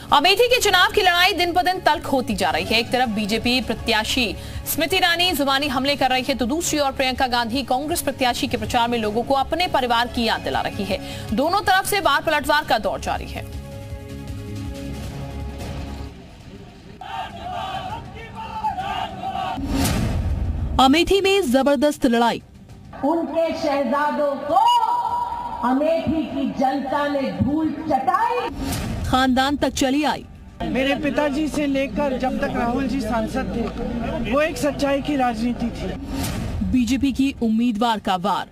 अमेठी के चुनाव की लड़ाई दिन ब दिन तल्ख होती जा रही है। एक तरफ बीजेपी प्रत्याशी स्मृति ईरानी जुबानी हमले कर रही है, तो दूसरी ओर प्रियंका गांधी कांग्रेस प्रत्याशी के प्रचार में लोगों को अपने परिवार की याद दिला रही है। दोनों तरफ से बार पलटवार का दौर जारी है। अमेठी में जबरदस्त लड़ाई। उनके शहजादों को अमेठी की जनता ने धूल चटाई, खानदान तक चली आई। मेरे पिताजी से लेकर जब तक राहुल जी सांसद थे, वो एक सच्चाई की राजनीति थी। बीजेपी की उम्मीदवार का वार।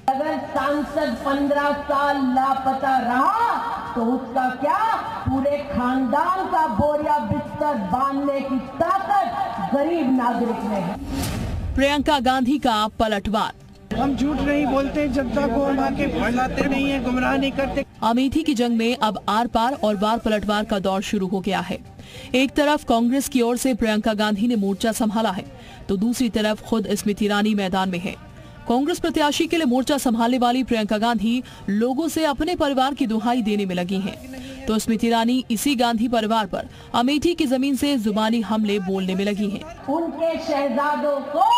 अगर सांसद 15 साल लापता रहा तो उसका क्या, पूरे खानदान का बोरिया बिस्तर बांधने की ताकत गरीब नागरिक में है। प्रियंका गांधी का पलटवार। हम झूठ नहीं बोलते, जनता को हम आके फैलाते नहीं है, गुमराह नहीं करते। अमेठी की जंग में अब आर पार और बार पलटवार का दौर शुरू हो गया है। एक तरफ कांग्रेस की ओर से प्रियंका गांधी ने मोर्चा संभाला है, तो दूसरी तरफ खुद स्मृति ईरानी मैदान में है। कांग्रेस प्रत्याशी के लिए मोर्चा संभालने वाली प्रियंका गांधी लोगों से अपने परिवार की दुहाई देने में लगी हैं, तो स्मृति ईरानी इसी गांधी परिवार पर अमेठी की जमीन से जुबानी हमले बोलने में लगी हैं। उनके शहजादों को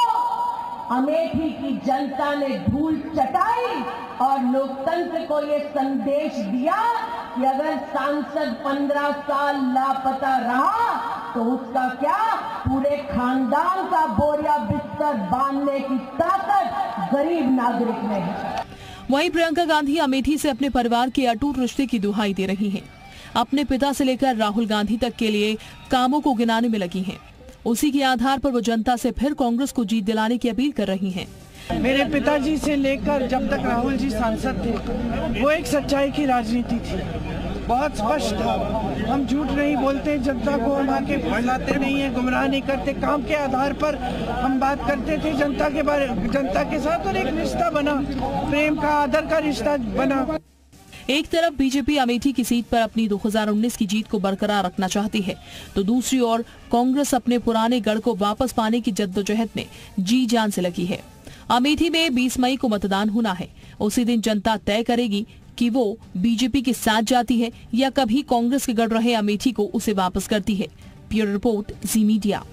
अमेठी की जनता ने धूल चटाई और लोकतंत्र को ये संदेश दिया कि अगर सांसद 15 साल लापता रहा तो उसका क्या, पूरे खानदान का बोरिया बिस्तर बांधने की ताकत गरीब नागरिक में है। वहीं प्रियंका गांधी अमेठी से अपने परिवार के अटूट रिश्ते की दुहाई दे रही हैं। अपने पिता से लेकर राहुल गांधी तक के लिए कामों को गिनाने में लगी हैं। उसी के आधार पर वो जनता से फिर कांग्रेस को जीत दिलाने की अपील कर रही हैं। मेरे पिताजी से लेकर जब तक राहुल जी सांसद थे, वो एक सच्चाई की राजनीति थी, बहुत स्पष्ट था। हम झूठ नहीं बोलते, जनता को हम आके फैलाते नहीं है, गुमराह नहीं करते। काम के आधार पर हम बात करते थे जनता के साथ, और एक रिश्ता बना, प्रेम का, आदर का रिश्ता बना। एक तरफ बीजेपी अमेठी की सीट पर अपनी 2019 की जीत को बरकरार रखना चाहती है, तो दूसरी ओर कांग्रेस अपने पुराने गढ़ को वापस पाने की जद्दोजहद में जी जान से लगी है। अमेठी में 20 मई को मतदान होना है। उसी दिन जनता तय करेगी कि वो बीजेपी के साथ जाती है या कभी कांग्रेस के गढ़ रहे अमेठी को उसे वापस करती है। ब्यूरो रिपोर्ट, जी मीडिया।